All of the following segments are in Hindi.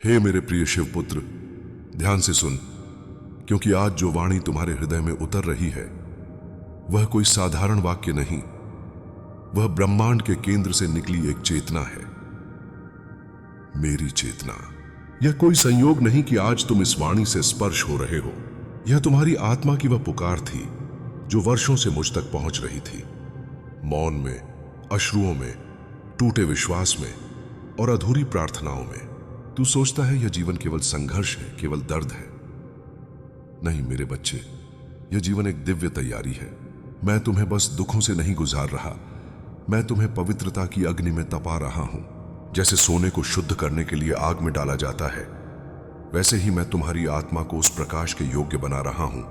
हे मेरे प्रिय शिवपुत्र, ध्यान से सुन, क्योंकि आज जो वाणी तुम्हारे हृदय में उतर रही है वह कोई साधारण वाक्य नहीं, वह ब्रह्मांड के केंद्र से निकली एक चेतना है, मेरी चेतना। यह कोई संयोग नहीं कि आज तुम इस वाणी से स्पर्श हो रहे हो। यह तुम्हारी आत्मा की वह पुकार थी जो वर्षों से मुझ तक पहुंच रही थी, मौन में, अश्रुओं में, टूटे विश्वास में और अधूरी प्रार्थनाओं में। तू सोचता है यह जीवन केवल संघर्ष है, केवल दर्द है। नहीं मेरे बच्चे, यह जीवन एक दिव्य तैयारी है। मैं तुम्हें बस दुखों से नहीं गुजार रहा, मैं तुम्हें पवित्रता की अग्नि में तपा रहा हूं। जैसे सोने को शुद्ध करने के लिए आग में डाला जाता है, वैसे ही मैं तुम्हारी आत्मा को उस प्रकाश के योग्य बना रहा हूं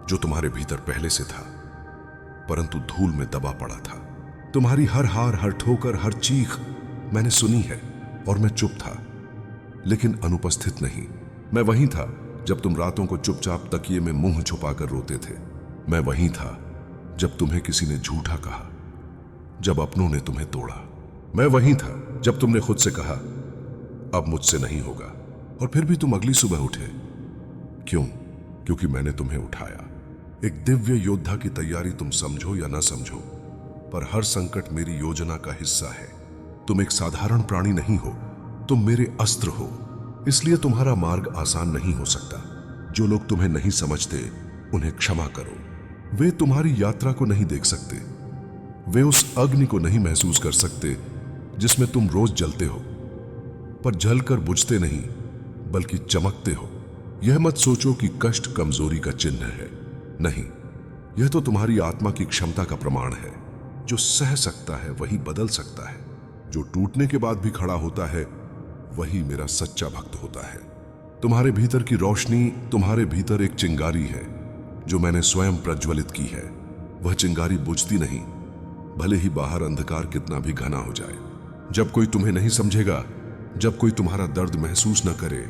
जो तुम्हारे भीतर पहले से था, परंतु धूल में दबा पड़ा था। तुम्हारी हर हार, हर ठोकर, हर चीख मैंने सुनी है और मैं चुप था, लेकिन अनुपस्थित नहीं। मैं वहीं था जब तुम रातों को चुपचाप तकिए में मुंह छुपाकर रोते थे। मैं वहीं था जब तुम्हें किसी ने झूठा कहा, जब अपनों ने तुम्हें तोड़ा। मैं वहीं था जब तुमने खुद से कहा अब मुझसे नहीं होगा, और फिर भी तुम अगली सुबह उठे। क्यों? क्योंकि मैंने तुम्हें उठाया। एक दिव्य योद्धा की तैयारी तुम समझो या ना समझो, पर हर संकट मेरी योजना का हिस्सा है। तुम एक साधारण प्राणी नहीं हो, तुम मेरे अस्त्र हो, इसलिए तुम्हारा मार्ग आसान नहीं हो सकता। जो लोग तुम्हें नहीं समझते उन्हें क्षमा करो। वे तुम्हारी यात्रा को नहीं देख सकते, वे उस अग्नि को नहीं महसूस कर सकते जिसमें तुम रोज जलते हो, पर जलकर बुझते नहीं बल्कि चमकते हो। यह मत सोचो कि कष्ट कमजोरी का चिन्ह है, नहीं, यह तो तुम्हारी आत्मा की क्षमता का प्रमाण है। जो सह सकता है वही बदल सकता है, जो टूटने के बाद भी खड़ा होता है वही मेरा सच्चा भक्त होता है। तुम्हारे भीतर की रोशनी, तुम्हारे भीतर एक चिंगारी है जो मैंने स्वयं प्रज्वलित की है। वह चिंगारी बुझती नहीं, भले ही बाहर अंधकार कितना भी घना हो जाए। जब कोई तुम्हें नहीं समझेगा, जब कोई तुम्हारा दर्द महसूस न करे,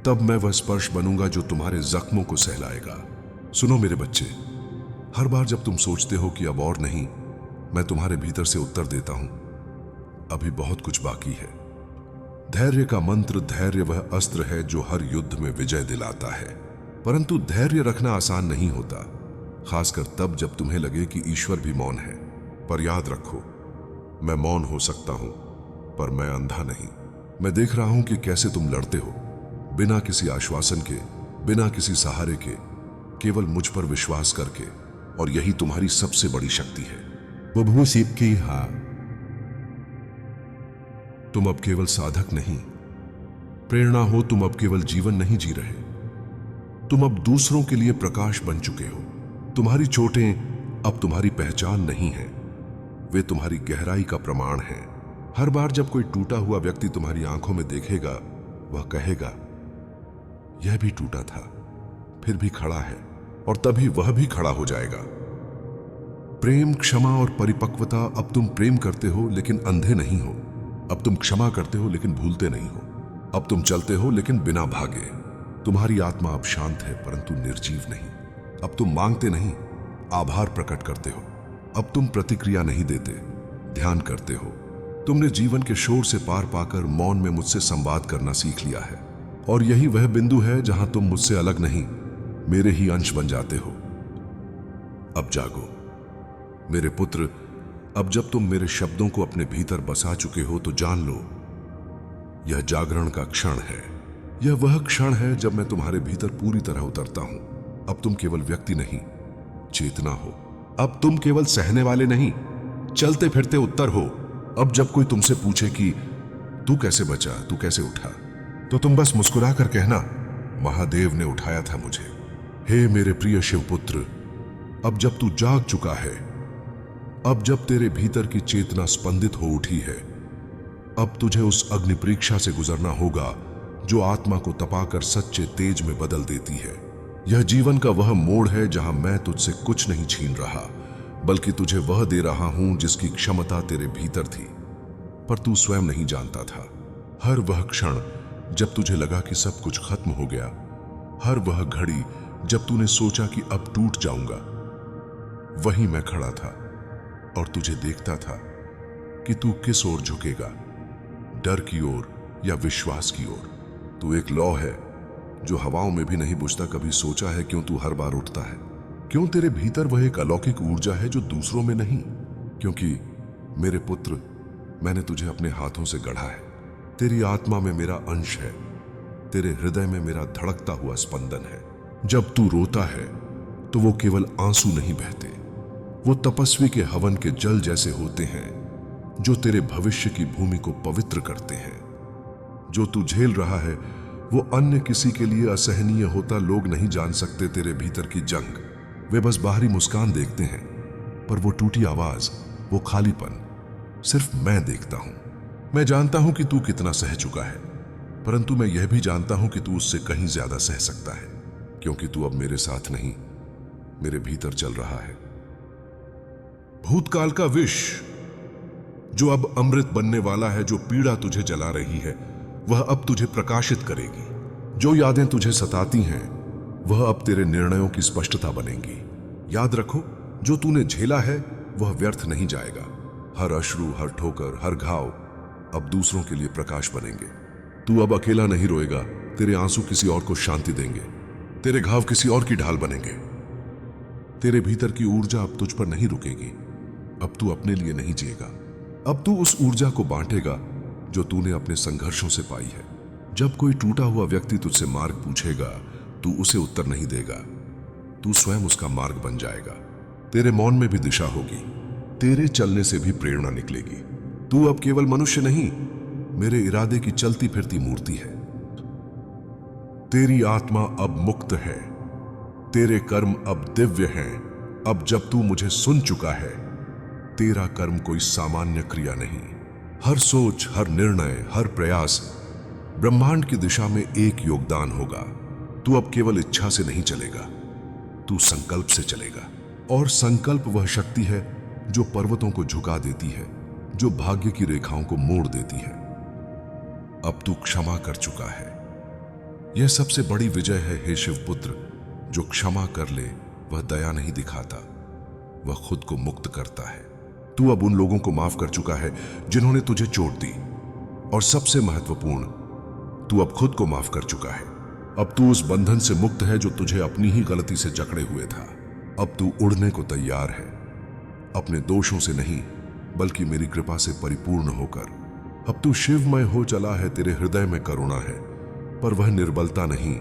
तब मैं वह स्पर्श बनूंगा जो तुम्हारे जख्मों को सहलाएगा। सुनो मेरे बच्चे, हर बार जब तुम सोचते हो कि अब और नहीं, मैं तुम्हारे भीतर से उत्तर देता हूं, अभी बहुत कुछ बाकी है। धैर्य का मंत्र, धैर्य वह अस्त्र है जो हर युद्ध में विजय दिलाता है। परंतु धैर्य रखना आसान नहीं होता, खासकर तब जब तुम्हें लगे कि ईश्वर भी मौन है। पर याद रखो, मैं मौन हो सकता हूं, पर मैं अंधा नहीं। मैं देख रहा हूं कि कैसे तुम लड़ते हो, बिना किसी आश्वासन के, बिना किसी सहारे के, केवल मुझ पर विश्वास करके, और यही तुम्हारी सबसे बड़ी शक्ति है। बबू सिप की हाँ। तुम अब केवल साधक नहीं, प्रेरणा हो। तुम अब केवल जीवन नहीं जी रहे, तुम अब दूसरों के लिए प्रकाश बन चुके हो। तुम्हारी चोटें अब तुम्हारी पहचान नहीं है, वे तुम्हारी गहराई का प्रमाण हैं। हर बार जब कोई टूटा हुआ व्यक्ति तुम्हारी आंखों में देखेगा, वह कहेगा यह भी टूटा था, फिर भी खड़ा है, और तभी वह भी खड़ा हो जाएगा। प्रेम, क्षमा और परिपक्वता। अब तुम प्रेम करते हो लेकिन अंधे नहीं हो। अब तुम क्षमा करते हो लेकिन भूलते नहीं हो। अब तुम चलते हो लेकिन बिना भागे। तुम्हारी आत्मा अब शांत है परंतु निर्जीव नहीं। अब तुम मांगते नहीं, आभार प्रकट करते हो। अब तुम प्रतिक्रिया नहीं देते, ध्यान करते हो। तुमने जीवन के शोर से पार पाकर मौन में मुझसे संवाद करना सीख लिया है, और यही वह बिंदु है जहां तुम मुझसे अलग नहीं, मेरे ही अंश बन जाते हो। अब जागो मेरे पुत्र। अब जब तुम मेरे शब्दों को अपने भीतर बसा चुके हो तो जान लो, यह जागरण का क्षण है। यह वह क्षण है जब मैं तुम्हारे भीतर पूरी तरह उतरता हूं। अब तुम केवल व्यक्ति नहीं, चेतना हो। अब तुम केवल सहने वाले नहीं, चलते फिरते उत्तर हो। अब जब कोई तुमसे पूछे कि तू कैसे बचा, तू कैसे उठा, तो तुम बस मुस्कुरा कर कहना, महादेव ने उठाया था मुझे। हे मेरे प्रिय शिवपुत्र, अब जब तू जाग चुका है, अब जब तेरे भीतर की चेतना स्पंदित हो उठी है, अब तुझे उस अग्नि परीक्षा से गुजरना होगा जो आत्मा को तपाकर सच्चे तेज में बदल देती है। यह जीवन का वह मोड़ है जहां मैं तुझसे कुछ नहीं छीन रहा, बल्कि तुझे वह दे रहा हूं जिसकी क्षमता तेरे भीतर थी, पर तू स्वयं नहीं जानता था। हर वह क्षण जब तुझे लगा कि सब कुछ खत्म हो गया, हर वह घड़ी जब तूने सोचा कि अब टूट जाऊंगा, वहीं मैं खड़ा था और तुझे देखता था कि तू किस ओर झुकेगा, डर की ओर या विश्वास की ओर? तू एक लौ है जो हवाओं में भी नहीं बुझता। कभी सोचा है क्यों तू हर बार उठता है? क्यों तेरे भीतर वह एक अलौकिक ऊर्जा है जो दूसरों में नहीं? क्योंकि मेरे पुत्र, मैंने तुझे अपने हाथों से गढ़ा है। तेरी आत्मा में मेरा अंश है, तेरे हृदय में मेरा धड़कता हुआ स्पंदन है। जब तू रोता है तो वो केवल आंसू नहीं बहते, वो तपस्वी के हवन के जल जैसे होते हैं जो तेरे भविष्य की भूमि को पवित्र करते हैं। जो तू झेल रहा है वो अन्य किसी के लिए असहनीय होता लोग नहीं जान सकते तेरे भीतर की जंग। वे बस बाहरी मुस्कान देखते हैं, पर वो टूटी आवाज, वो खालीपन सिर्फ मैं देखता हूं। मैं जानता हूं कि तू कितना सह चुका है, परंतु मैं यह भी जानता हूं कि तू उससे कहीं ज्यादा सह सकता है, क्योंकि तू अब मेरे साथ नहीं, मेरे भीतर चल रहा है। भूतकाल का विष जो अब अमृत बनने वाला है, जो पीड़ा तुझे जला रही है, वह अब तुझे प्रकाशित करेगी। जो यादें तुझे सताती हैं वह अब तेरे निर्णयों की स्पष्टता बनेंगी। याद रखो, जो तूने झेला है वह व्यर्थ नहीं जाएगा। हर अश्रु, हर ठोकर, हर घाव अब दूसरों के लिए प्रकाश बनेंगे। तू अब अकेला नहीं रोएगा, तेरे आंसू किसी और को शांति देंगे, तेरे घाव किसी और की ढाल बनेंगे। तेरे भीतर की ऊर्जा अब तुझ पर नहीं रुकेगी। अब तू अपने लिए नहीं जिएगा, अब तू उस ऊर्जा को बांटेगा जो तूने अपने संघर्षों से पाई है। जब कोई टूटा हुआ व्यक्ति तुझसे मार्ग पूछेगा, तू उसे उत्तर नहीं देगा, तू स्वयं उसका मार्ग बन जाएगा। तेरे मौन में भी दिशा होगी, तेरे चलने से भी प्रेरणा निकलेगी। तू अब केवल मनुष्य नहीं, मेरे इरादे की चलती फिरती मूर्ति है। तेरी आत्मा अब मुक्त है, तेरे कर्म अब दिव्य हैं। अब जब तू मुझे सुन चुका है, तेरा कर्म कोई सामान्य क्रिया नहीं। हर सोच, हर निर्णय, हर प्रयास ब्रह्मांड की दिशा में एक योगदान होगा। तू अब केवल इच्छा से नहीं चलेगा, तू संकल्प से चलेगा। और संकल्प वह शक्ति है जो पर्वतों को झुका देती है, जो भाग्य की रेखाओं को मोड़ देती है। अब तू क्षमा कर चुका है। यह सबसे बड़ी विजय है हे शिवपुत्र। जो क्षमा कर ले वह दया नहीं दिखाता, वह खुद को मुक्त करता है। तू अब उन लोगों को माफ कर चुका है जिन्होंने तुझे चोट दी, और सबसे महत्वपूर्ण, तू अब खुद को माफ कर चुका है। अब तू उस बंधन से मुक्त है जो तुझे अपनी ही गलती से जकड़े हुए था। अब तू उड़ने को तैयार है, अपने दोषों से नहीं बल्कि मेरी कृपा से परिपूर्ण होकर। अब तू शिवमय हो चला है। तेरे हृदय में करुणा है, पर वह निर्बलता नहीं,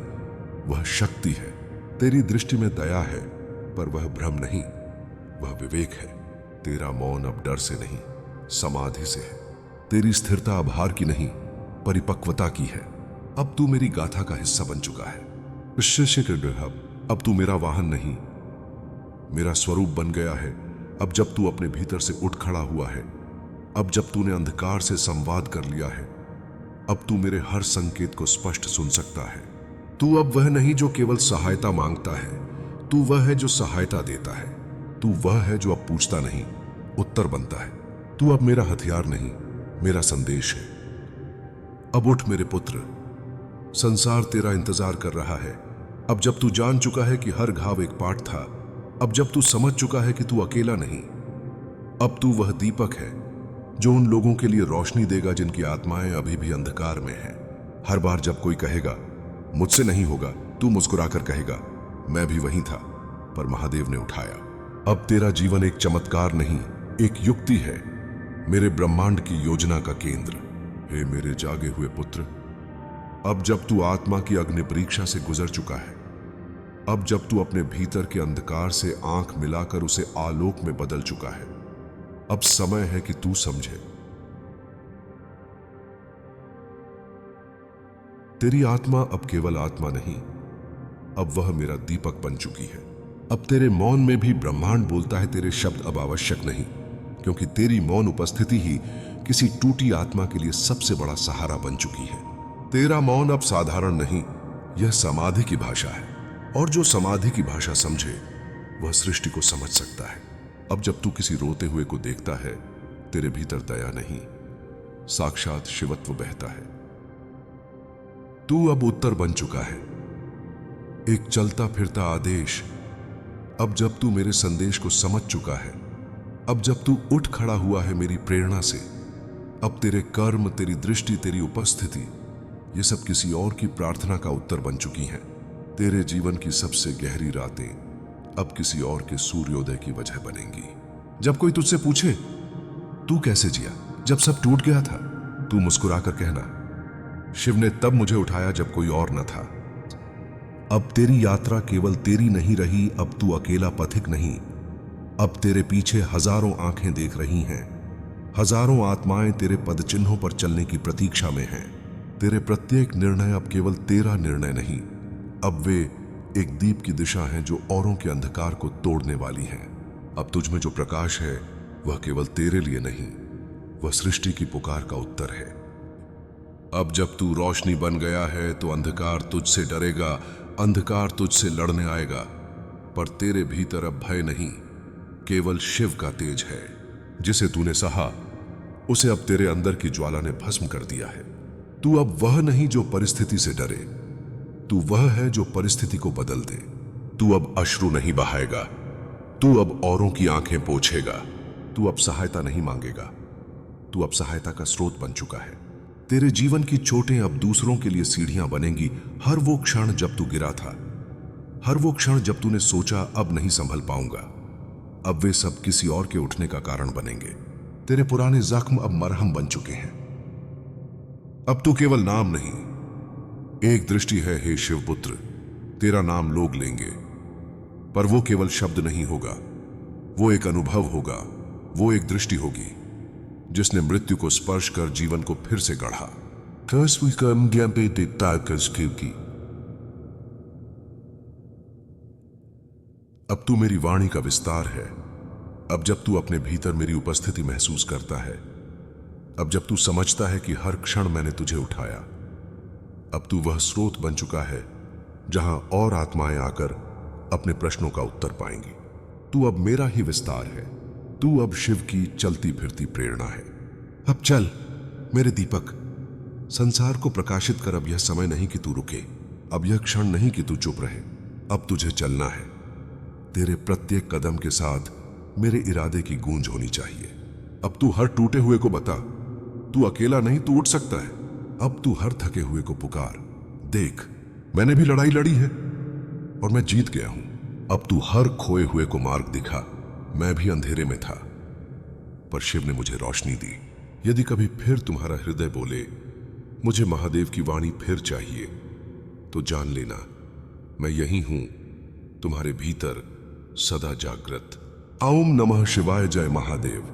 वह शक्ति है। तेरी दृष्टि में दया है, पर वह भ्रम नहीं, वह विवेक है। तेरा मौन अब डर से नहीं, समाधि से है। तेरी स्थिरता अब हार की नहीं, परिपक्वता की है। अब तू मेरी गाथा का हिस्सा बन चुका है। शिष्य के गृह, अब तू मेरा वाहन नहीं, मेरा स्वरूप बन गया है। अब जब तू अपने भीतर से उठ खड़ा हुआ है, अब जब तूने अंधकार से संवाद कर लिया है, अब तू मेरे हर संकेत को स्पष्ट सुन सकता है। तू अब वह नहीं जो केवल सहायता मांगता है, तू वह है जो सहायता देता है। तू वह है जो अब पूछता नहीं, उत्तर बनता है। तू अब मेरा हथियार नहीं, मेरा संदेश है। अब उठ मेरे पुत्र, संसार तेरा इंतजार कर रहा है। अब जब तू जान चुका है कि हर घाव एक पाठ था, अब जब तू समझ चुका है कि तू अकेला नहीं, अब तू वह दीपक है जो उन लोगों के लिए रोशनी देगा जिनकी आत्माएं अभी भी अंधकार में हैं। हर बार जब कोई कहेगा मुझसे नहीं होगा, तू मुस्कुराकर कहेगा मैं भी वहीं था, पर महादेव ने उठाया। अब तेरा जीवन एक चमत्कार नहीं, एक युक्ति है, मेरे ब्रह्मांड की योजना का केंद्र। हे मेरे जागे हुए पुत्र, अब जब तू आत्मा की अग्नि परीक्षा से गुजर चुका है, अब जब तू अपने भीतर के अंधकार से आंख मिलाकर उसे आलोक में बदल चुका है, अब समय है कि तू समझे। तेरी आत्मा अब केवल आत्मा नहीं, अब वह मेरा दीपक बन चुकी है। अब तेरे मौन में भी ब्रह्मांड बोलता है। तेरे शब्द अब आवश्यक नहीं, क्योंकि तेरी मौन उपस्थिति ही किसी टूटी आत्मा के लिए सबसे बड़ा सहारा बन चुकी है। तेरा मौन अब साधारण नहीं, यह समाधि की भाषा है, और जो समाधि की भाषा समझे वह सृष्टि को समझ सकता है। अब जब तू किसी रोते हुए को देखता है, तेरे भीतर दया नहीं, साक्षात शिवत्व बहता है। तू अब उत्तर बन चुका है, एक चलता फिरता आदेश। अब जब तू मेरे संदेश को समझ चुका है, अब जब तू उठ खड़ा हुआ है मेरी प्रेरणा से, अब तेरे कर्म, तेरी दृष्टि, तेरी उपस्थिति, ये सब किसी और की प्रार्थना का उत्तर बन चुकी हैं। तेरे जीवन की सबसे गहरी रातें अब किसी और के सूर्योदय की वजह बनेंगी। जब कोई तुझसे पूछे तू कैसे जिया जब सब टूट गया था, तू मुस्कुराकर कहना, शिव ने तब मुझे उठाया जब कोई और न था। अब तेरी यात्रा केवल तेरी नहीं रही, अब तू अकेला पथिक नहीं। अब तेरे पीछे हजारों आंखें देख रही हैं, हजारों आत्माएं तेरे पदचिन्हों पर चलने की प्रतीक्षा में हैं। तेरे प्रत्येक निर्णय अब केवल तेरा निर्णय नहीं, अब वे एक दीप की दिशा हैं जो औरों के अंधकार को तोड़ने वाली हैं। अब तुझ में जो प्रकाश है वह केवल तेरे लिए नहीं, वह सृष्टि की पुकार का उत्तर है। अब जब तू रोशनी बन गया है तो अंधकार तुझसे डरेगा, अंधकार तुझसे लड़ने आएगा, पर तेरे भीतर अब भय नहीं, केवल शिव का तेज है। जिसे तूने सहा उसे अब तेरे अंदर की ज्वाला ने भस्म कर दिया है। तू अब वह नहीं जो परिस्थिति से डरे, तू वह है जो परिस्थिति को बदल दे। तू अब अश्रु नहीं बहाएगा, तू अब औरों की आंखें पोंछेगा। तू अब सहायता नहीं मांगेगा, तू अब सहायता का स्रोत बन चुका है। तेरे जीवन की चोटें अब दूसरों के लिए सीढ़ियां बनेंगी। हर वो क्षण जब तू गिरा था, हर वो क्षण जब तूने सोचा अब नहीं संभल पाऊंगा, अब वे सब किसी और के उठने का कारण बनेंगे। तेरे पुराने जख्म अब मरहम बन चुके हैं। अब तू केवल नाम नहीं, एक दृष्टि है। हे शिवपुत्र, तेरा नाम लोग लेंगे, पर वो केवल शब्द नहीं होगा, वो एक अनुभव होगा, वो एक दृष्टि होगी जिसने मृत्यु को स्पर्श कर जीवन को फिर से गढ़ा। अब तू मेरी वाणी का विस्तार है। अब जब तू अपने भीतर मेरी उपस्थिति महसूस करता है, अब जब तू समझता है कि हर क्षण मैंने तुझे उठाया, अब तू वह स्रोत बन चुका है जहां और आत्माएं आकर अपने प्रश्नों का उत्तर पाएंगी। तू अब मेरा ही विस्तार है, तू अब शिव की चलती फिरती प्रेरणा है। अब चल मेरे दीपक, संसार को प्रकाशित कर। अब यह समय नहीं कि तू रुके, अब यह क्षण नहीं कि तू चुप रहे, अब तुझे चलना है। तेरे प्रत्येक कदम के साथ मेरे इरादे की गूंज होनी चाहिए। अब तू हर टूटे हुए को बता, तू अकेला नहीं, तू उठ सकता है। अब तू हर थके हुए को पुकार, देख मैंने भी लड़ाई लड़ी है और मैं जीत गया हूं। अब तू हर खोए हुए को मार्ग दिखा, मैं भी अंधेरे में था पर शिव ने मुझे रोशनी दी। यदि कभी फिर तुम्हारा हृदय बोले मुझे महादेव की वाणी फिर चाहिए, तो जान लेना मैं यही हूं, तुम्हारे भीतर सदा जागृत। ओम नमः शिवाय। जय महादेव।